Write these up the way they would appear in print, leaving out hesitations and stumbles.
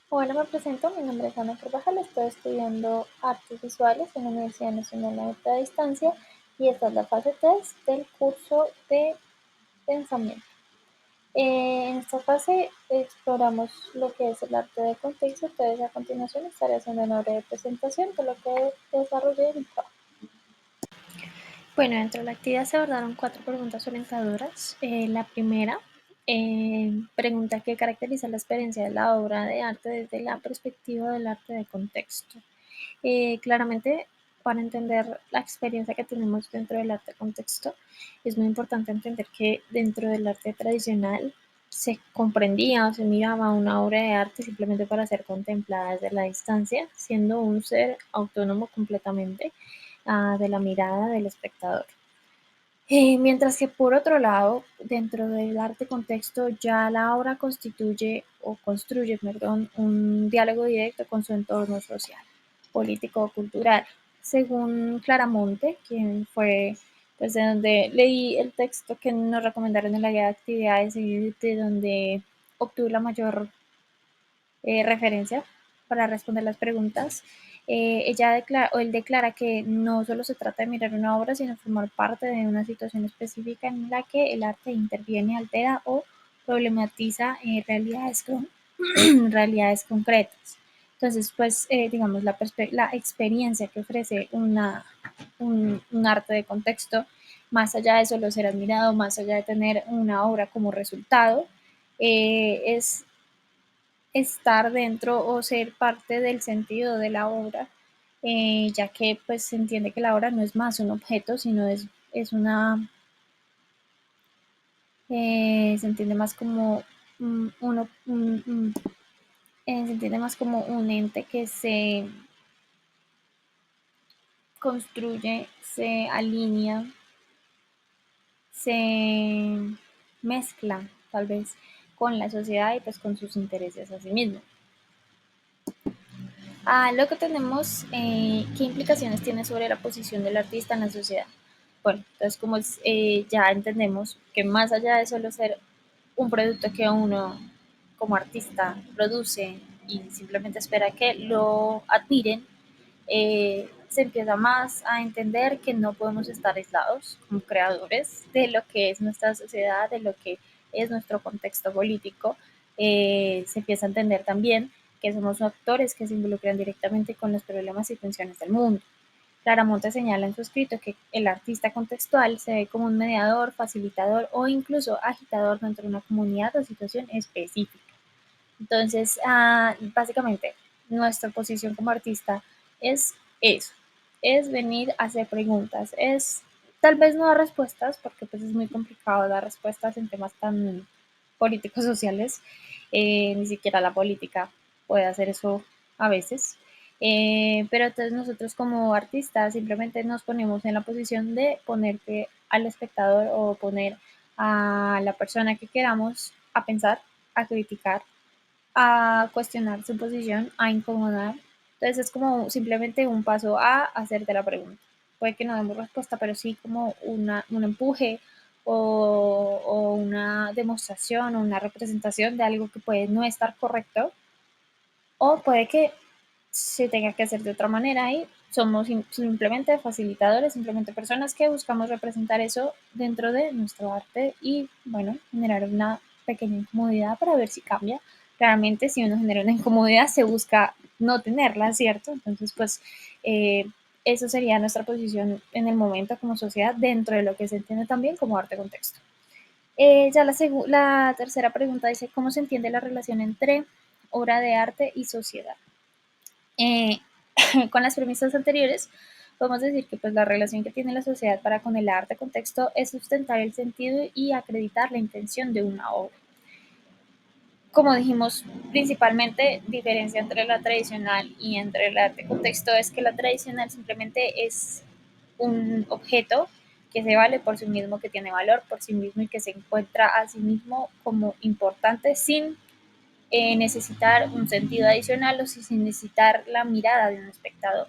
Bueno, me presento, mi nombre es Ana Carvajal, estoy estudiando artes visuales en la Universidad Nacional de Alta Distancia y esta es la fase 3 del curso de pensamiento. En esta fase exploramos lo que es el arte de contexto, entonces a continuación estaré haciendo una breve presentación de lo que desarrollé en mi trabajo. Bueno, dentro de la actividad se abordaron 4 preguntas orientadoras. La primera pregunta qué caracteriza la experiencia de la obra de arte desde la perspectiva del arte de contexto. Claramente, para entender la experiencia que tenemos dentro del arte de contexto, es muy importante entender que dentro del arte tradicional se comprendía o se miraba una obra de arte simplemente para ser contemplada desde la distancia, siendo un ser autónomo completamente de la mirada del espectador. Mientras que por otro lado, dentro del arte contexto, ya la obra constituye o construye, perdón, un diálogo directo con su entorno social, político o cultural. Según Claramonte, quien fue pues, de donde leí el texto que nos recomendaron en la guía de actividades y de donde obtuve la mayor referencia para responder las preguntas. Ella declara, o él declara que no solo se trata de mirar una obra, sino formar parte de una situación específica en la que el arte interviene, altera o problematiza realidades concretas. Entonces, pues, digamos, la experiencia que ofrece un arte de contexto, más allá de solo ser admirado, más allá de tener una obra como resultado, es estar dentro o ser parte del sentido de la obra, ya que pues se entiende que la obra no es más un objeto, sino es una, se entiende más como se entiende más como un ente que se construye, se alinea, se mezcla tal vez con la sociedad y pues con sus intereses a sí mismo. Luego tenemos qué implicaciones tiene sobre la posición del artista en la sociedad. Bueno, entonces como ya entendemos que más allá de solo ser un producto que uno como artista produce y simplemente espera que lo admiren, se empieza más a entender que no podemos estar aislados como creadores de lo que es nuestra sociedad, de lo que es nuestro contexto político. Se empieza a entender también que somos actores que se involucran directamente con los problemas y tensiones del mundo. Claramonte señala en su escrito que el artista contextual se ve como un mediador, facilitador o incluso agitador dentro de una comunidad o situación específica. Entonces, básicamente, nuestra posición como artista es eso, es venir a hacer preguntas, es tal vez no dar respuestas, porque pues es muy complicado dar respuestas en temas tan políticos sociales, ni siquiera la política puede hacer eso a veces, pero entonces nosotros como artistas simplemente nos ponemos en la posición de ponerte al espectador o poner a la persona que queramos a pensar, a criticar, a cuestionar su posición, a incomodar. Entonces es como simplemente un paso a hacerte la pregunta. Puede que no demos respuesta, pero sí como un empuje o una demostración o una representación de algo que puede no estar correcto o puede que se tenga que hacer de otra manera y somos simplemente facilitadores, simplemente personas que buscamos representar eso dentro de nuestro arte y, bueno, generar una pequeña incomodidad para ver si cambia. Claramente, si uno genera una incomodidad, se busca no tenerla, ¿cierto? Entonces, pues, eso sería nuestra posición en el momento como sociedad dentro de lo que se entiende también como arte contexto. Ya la tercera pregunta dice, ¿cómo se entiende la relación entre obra de arte y sociedad? Eh, con las premisas anteriores, podemos decir que pues, la relación que tiene la sociedad para con el arte contexto es sustentar el sentido y acreditar la intención de una obra. Como dijimos, principalmente diferencia entre la tradicional y entre el arte contexto es que la tradicional simplemente es un objeto que se vale por sí mismo, que tiene valor por sí mismo y que se encuentra a sí mismo como importante sin necesitar un sentido adicional o sin necesitar la mirada de un espectador.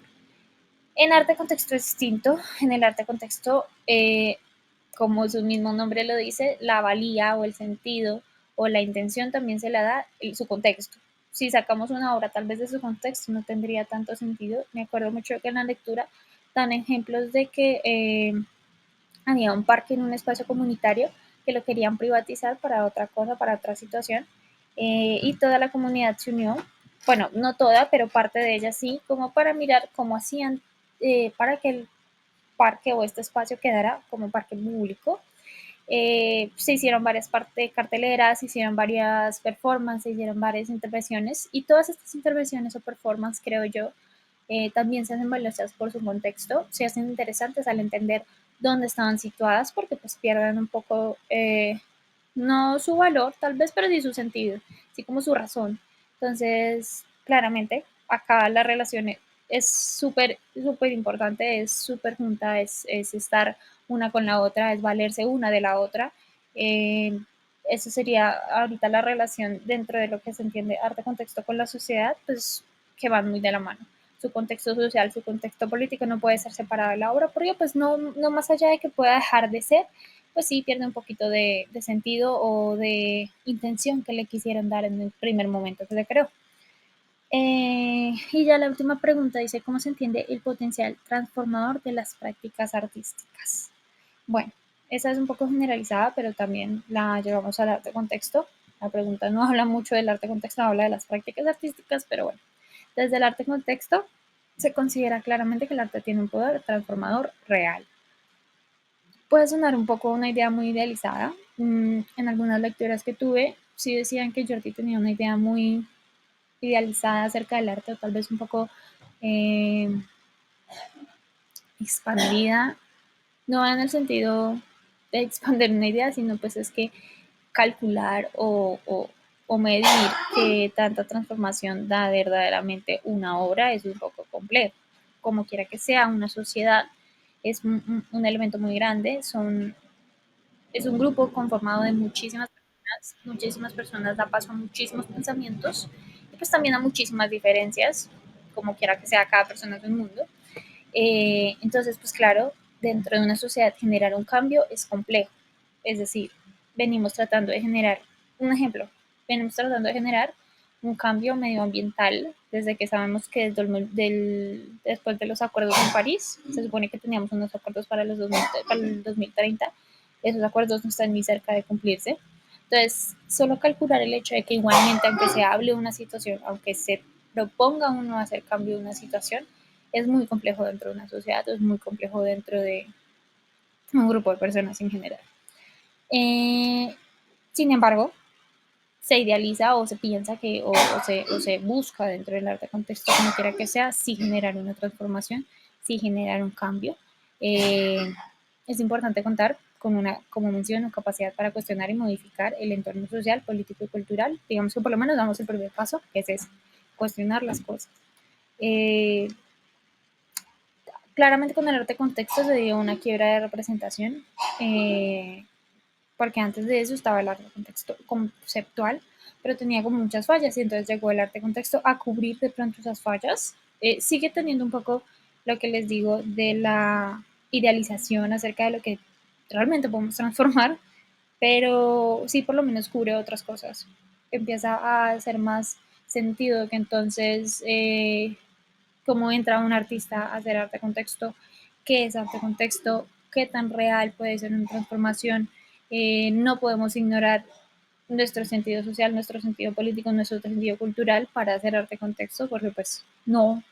En arte contexto es distinto. En el arte contexto, como su mismo nombre lo dice, la valía o el sentido o la intención también se la da su contexto. si sacamos una obra tal vez de su contexto no tendría tanto sentido. Me acuerdo mucho que en la lectura dan ejemplos de que había un parque en un espacio comunitario que lo querían privatizar para otra cosa, para otra situación, y toda la comunidad se unió, bueno, no toda, pero parte de ella sí, como para mirar cómo hacían para que el parque o este espacio quedara como parque público. Se hicieron varias carteleras, se hicieron varias performances, se hicieron varias intervenciones y todas estas intervenciones o performances, creo yo, también se hacen valiosas por su contexto, se hacen interesantes al entender dónde estaban situadas porque pues pierden un poco, no su valor tal vez, pero sí su sentido, así como su razón. Entonces, claramente, acá la relación es súper, súper importante, es súper junta, es estar una con la otra, es valerse una de la otra. Eh, Eso sería ahorita la relación dentro de lo que se entiende arte-contexto con la sociedad, pues que van muy de la mano. Su contexto social, su contexto político no puede ser separado de la obra, porque pues no más allá de que pueda dejar de ser, pues sí pierde un poquito de sentido o de intención que le quisieron dar en el primer momento que se creó. Y ya la última pregunta dice, ¿cómo se entiende el potencial transformador de las prácticas artísticas? Bueno, esa es un poco generalizada, pero también la llevamos al arte contexto. La pregunta no habla mucho del arte contexto, habla de las prácticas artísticas, pero bueno, desde el arte contexto se considera claramente que el arte tiene un poder transformador real. Puede sonar un poco una idea muy idealizada. En algunas lecturas que tuve, sí decían que Jordi tenía una idea muy idealizada acerca del arte, o tal vez un poco eh, expandida, no en el sentido de expandir una idea, sino pues es que calcular o medir que tanta transformación da verdaderamente una obra es un poco complejo. Como quiera que sea, una sociedad es un elemento muy grande, es un grupo conformado de muchísimas personas da paso a muchísimos pensamientos y pues también a muchísimas diferencias, como quiera que sea, cada persona es un mundo. Entonces, pues claro, dentro de una sociedad generar un cambio es complejo. Es decir, venimos tratando de generar, un ejemplo, venimos tratando de generar un cambio medioambiental desde que sabemos que después de los acuerdos en París, se supone que teníamos unos acuerdos para el 2030, esos acuerdos no están ni cerca de cumplirse. Entonces, solo calcular el hecho de que igualmente, aunque se hable de una situación, aunque se proponga uno hacer cambio de una situación, es muy complejo dentro de una sociedad, es muy complejo dentro de un grupo de personas en general. Eh, Sin embargo, se idealiza o se piensa que o se busca dentro del arte contexto, como quiera que sea, sí generar una transformación, sí generar un cambio. Eh, es importante contar con una, como menciono, capacidad para cuestionar y modificar el entorno social, político y cultural. Digamos que por lo menos damos el primer paso, que es ese, cuestionar las cosas. Eh, Claramente con el arte contexto se dio una quiebra de representación, eh, porque antes de eso estaba el arte contexto conceptual, pero tenía como muchas fallas y entonces llegó el arte contexto a cubrir de pronto esas fallas. Sigue teniendo un poco lo que les digo de la idealización acerca de lo que realmente podemos transformar, pero sí por lo menos cubre otras cosas. Empieza a hacer más sentido que entonces cómo entra un artista a hacer arte contexto, qué es arte contexto, qué tan real puede ser una transformación. No podemos ignorar nuestro sentido social, nuestro sentido político, nuestro sentido cultural para hacer arte contexto, porque pues no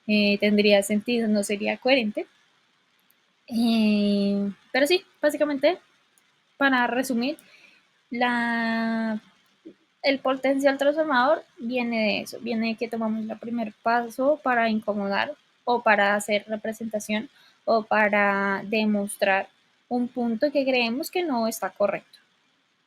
tendría sentido, no sería coherente. Pero sí, básicamente, para resumir, la el potencial transformador viene de eso, viene de que tomamos el primer paso para incomodar o para hacer representación o para demostrar un punto que creemos que no está correcto.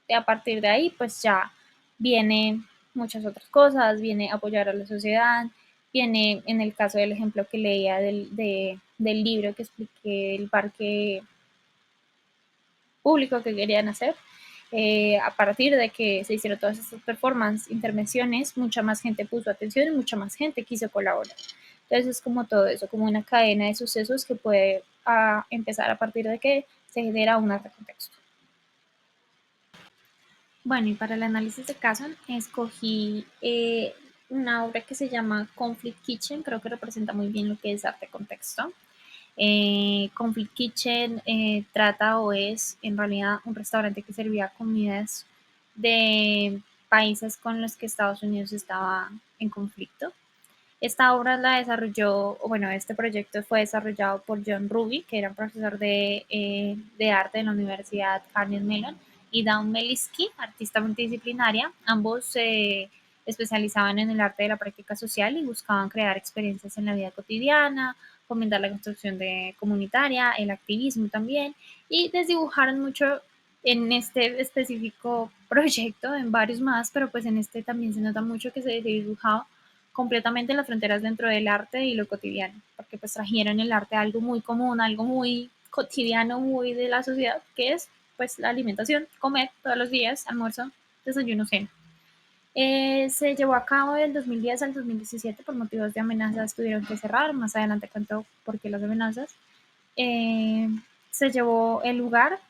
Y a partir de ahí, pues ya viene muchas otras cosas, viene apoyar a la sociedad, viene en el caso del ejemplo que leía del libro que expliqué el parque público que querían hacer. A partir de que se hicieron todas estas performances, intervenciones, mucha más gente puso atención y mucha más gente quiso colaborar. Entonces es como todo eso, como una cadena de sucesos que puede empezar a partir de que se genera un arte contexto. Bueno, y para el análisis de caso escogí una obra que se llama Conflict Kitchen, creo que representa muy bien lo que es arte contexto. Conflict Kitchen trata o es en realidad un restaurante que servía comidas de países con los que Estados Unidos estaba en conflicto. Esta obra la desarrolló, bueno, este proyecto fue desarrollado por John Ruby, que era profesor de arte en la Universidad Carnegie Mellon, y Dawn Melisky, artista multidisciplinaria. Ambos se especializaban en el arte de la práctica social y buscaban crear experiencias en la vida cotidiana, fomentar la construcción de comunitaria, el activismo también, y desdibujaron mucho en este específico proyecto, en varios más, pero pues en este también se nota mucho que se dibujaba completamente las fronteras dentro del arte y lo cotidiano, porque pues trajeron el arte a algo muy común, algo muy cotidiano, muy de la sociedad, que es pues la alimentación, comer todos los días, almuerzo, desayuno, cena. Se llevó a cabo del 2010 al 2017 por motivos de amenazas, tuvieron que cerrar, más adelante cuento por qué las amenazas. Eh, Se llevó el lugar,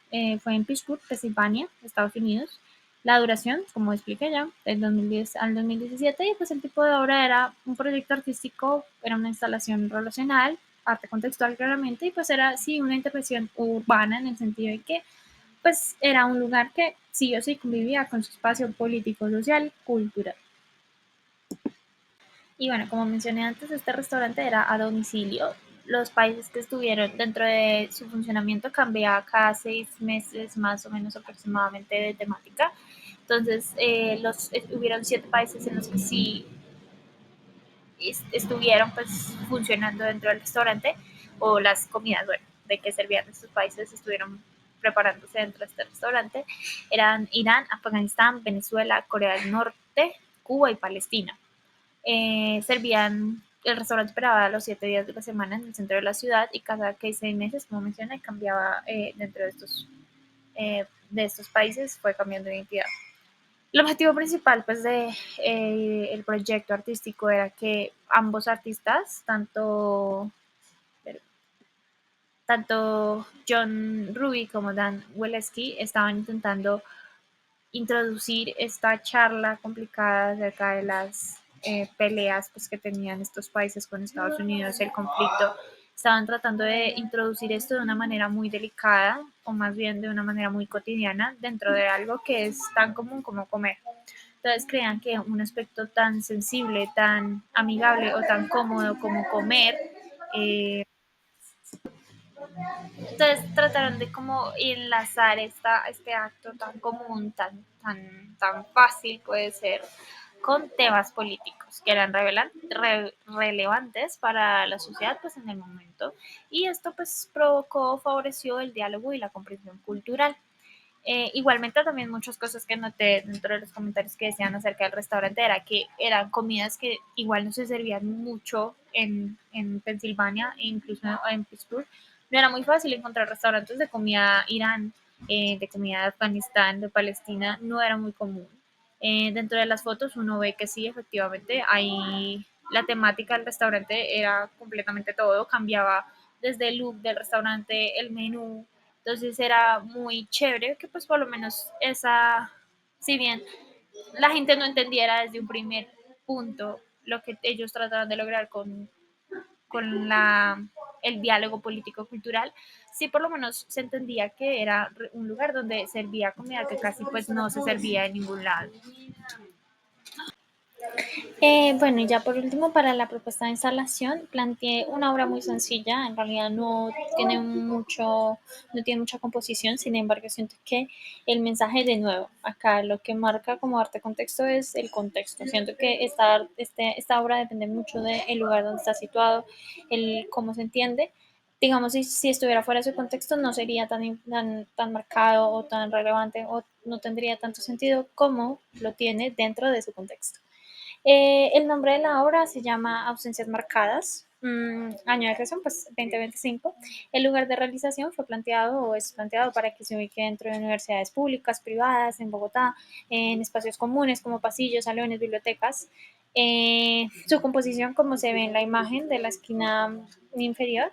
fue en Pittsburgh, Pensilvania, Estados Unidos. La duración, como expliqué ya, del 2010 al 2017, y pues el tipo de obra era un proyecto artístico, era una instalación relacional, arte contextual claramente, y pues era sí una intervención urbana en el sentido de que pues era un lugar que sí o sí convivía con su espacio político, social, cultural. Y bueno, como mencioné antes, este restaurante era a domicilio. Los países que estuvieron dentro de su funcionamiento cambiaba cada 6 meses más o menos aproximadamente de temática. Entonces, hubieron 7 países en los que sí estuvieron pues funcionando dentro del restaurante, o las comidas, bueno, de que servían estos países estuvieron preparándose dentro de este restaurante. Eran Irán, Afganistán, Venezuela, Corea del Norte, Cuba y Palestina. El restaurante operaba los 7 días de la semana en el centro de la ciudad, y cada 6 meses, como mencioné, cambiaba dentro de estos países, fue cambiando de identidad. El objetivo principal pues, de el proyecto artístico era que ambos artistas, tanto John Ruby como Dan Weleski, estaban intentando introducir esta charla complicada acerca de las peleas pues, que tenían estos países con Estados Unidos, el conflicto. Estaban tratando de introducir esto de una manera muy delicada, o más bien de una manera muy cotidiana, dentro de algo que es tan común como comer. Entonces crean que un aspecto tan sensible, tan amigable o tan cómodo como comer, eh, entonces trataron de como enlazar este acto tan común, tan fácil puede ser, con temas políticos que eran relevantes para la sociedad pues en el momento, y esto pues favoreció el diálogo y la comprensión cultural. Igualmente también muchas cosas que noté dentro de los comentarios que decían acerca del restaurante era que eran comidas que igual no se servían mucho en Pensilvania e incluso en Pittsburgh. No era muy fácil encontrar restaurantes de comida irán, de comida de Afganistán, de Palestina, no era muy común. Dentro de las fotos uno ve que sí, efectivamente, ahí la temática del restaurante era completamente todo, cambiaba desde el look del restaurante, el menú. Entonces era muy chévere que pues por lo menos si bien la gente no entendiera desde un primer punto lo que ellos trataban de lograr con el diálogo político-cultural, sí por lo menos se entendía que era un lugar donde servía comida que casi pues no se servía en ningún lado. Bueno, y ya por último, para la propuesta de instalación, planteé una obra muy sencilla, en realidad no tiene mucha composición, sin embargo, siento que el mensaje, de nuevo, acá lo que marca como arte contexto es el contexto. Siento que esta obra depende mucho del lugar donde está situado, el cómo se entiende. Digamos, si estuviera fuera de su contexto, no sería tan marcado o tan relevante, o no tendría tanto sentido como lo tiene dentro de su contexto. El nombre de la obra se llama Ausencias Marcadas. Año de creación, pues 2025. El lugar de realización fue planteado o es planteado para que se ubique dentro de universidades públicas, privadas, en Bogotá, en espacios comunes como pasillos, salones, bibliotecas. Su composición, como se ve en la imagen de la esquina inferior,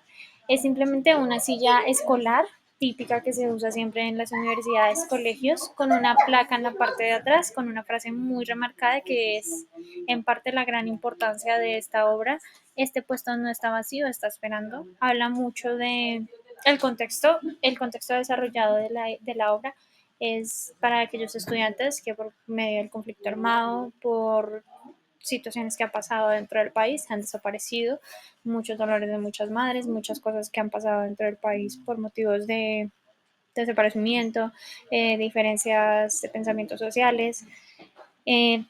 es simplemente una silla escolar típica que se usa siempre en las universidades, colegios, con una placa en la parte de atrás, con una frase muy remarcada que es en parte la gran importancia de esta obra. Este puesto no está vacío, está esperando. Habla mucho de el contexto desarrollado de la obra es para aquellos estudiantes que por medio del conflicto armado, por situaciones que han pasado dentro del país, han desaparecido, muchos dolores de muchas madres, muchas cosas que han pasado dentro del país por motivos de desaparecimiento, diferencias de pensamientos sociales.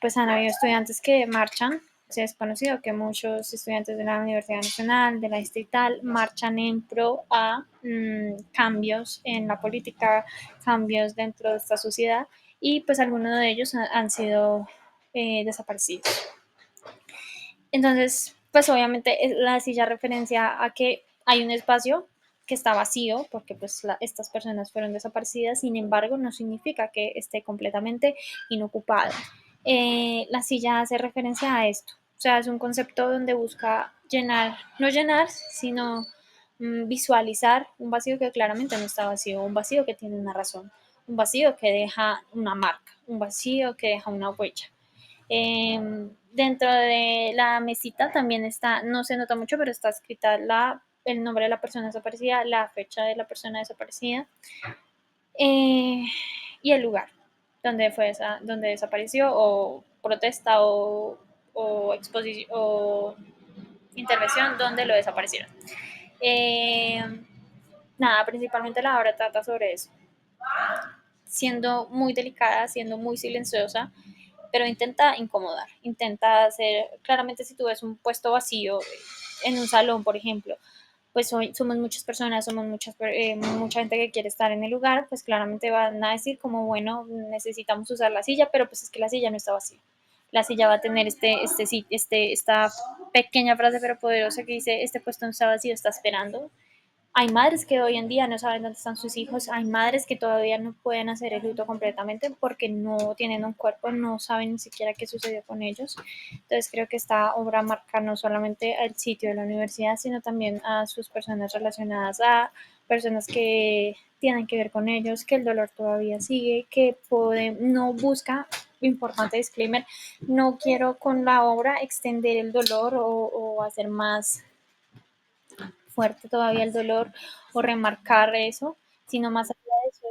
Pues han habido estudiantes que marchan. Se es conocido que muchos estudiantes de la Universidad Nacional, de la Distrital, marchan en pro a cambios en la política, cambios dentro de esta sociedad y pues algunos de ellos han sido desaparecidos. Entonces, pues obviamente la silla referencia a que hay un espacio que está vacío porque pues estas personas fueron desaparecidas, sin embargo no significa que esté completamente inocupado. La silla hace referencia a esto, o sea, es un concepto donde busca llenar, no llenar, sino visualizar un vacío que claramente no está vacío, un vacío que tiene una razón, un vacío que deja una marca, un vacío que deja una huella. Dentro de la mesita también está, no se nota mucho, pero está escrita el nombre de la persona desaparecida, la fecha de la persona desaparecida eh, y el lugar donde desapareció o protesta o exposición o intervención donde lo desaparecieron. Eh, Nada, principalmente la obra trata sobre eso, siendo muy delicada, siendo muy silenciosa, pero intenta incomodar, intenta hacer, claramente si tú ves un puesto vacío en un salón, por ejemplo, pues hoy somos muchas personas, somos mucha gente que quiere estar en el lugar, pues claramente van a decir como, bueno, necesitamos usar la silla, pero pues es que la silla no está vacía. La silla va a tener esta pequeña frase pero poderosa que dice, este puesto no está vacío, está esperando. Hay madres que hoy en día no saben dónde están sus hijos, hay madres que todavía no pueden hacer el luto completamente porque no tienen un cuerpo, no saben ni siquiera qué sucedió con ellos. Entonces creo que esta obra marca no solamente el sitio de la universidad, sino también a sus personas relacionadas a personas que tienen que ver con ellos, que el dolor todavía sigue, que no busca, importante disclaimer, no quiero con la obra extender el dolor o hacer más fuerte todavía el dolor o remarcar eso, sino más allá de eso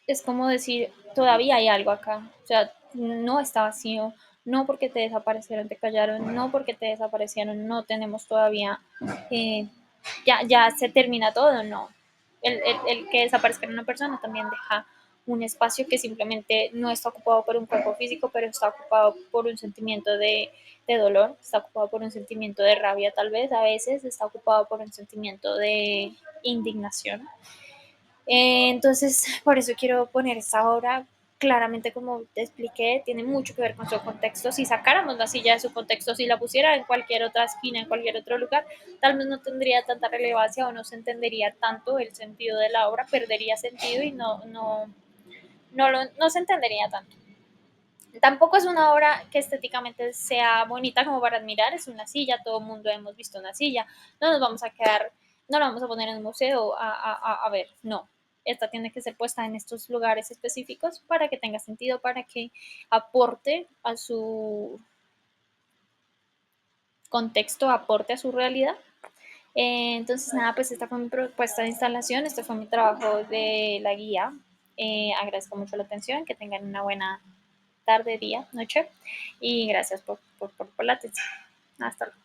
es como decir, todavía hay algo acá, o sea, no está vacío, no porque te desaparecieron, te callaron, no porque te desaparecieron, no tenemos todavía, eh, ya se termina todo, no. El que desaparezca una persona también deja un espacio que simplemente no está ocupado por un cuerpo físico, pero está ocupado por un sentimiento de dolor, está ocupado por un sentimiento de rabia tal vez, a veces está ocupado por un sentimiento de indignación. Entonces, por eso quiero poner esta obra. Claramente, como te expliqué, tiene mucho que ver con su contexto. Si sacáramos la silla de su contexto, si la pusiera en cualquier otra esquina, en cualquier otro lugar, tal vez no tendría tanta relevancia o no se entendería tanto el sentido de la obra, perdería sentido y no se entendería tanto. Tampoco es una obra que estéticamente sea bonita como para admirar, es una silla, todo el mundo hemos visto una silla, no nos vamos a quedar, no la vamos a poner en un museo a ver, no. Esta tiene que ser puesta en estos lugares específicos para que tenga sentido, para que aporte a su contexto, aporte a su realidad. Entonces, nada, pues esta fue mi propuesta de instalación, este fue mi trabajo de la guía. Agradezco mucho la atención, que tengan una buena tarde, día, noche y gracias por la atención. Hasta luego.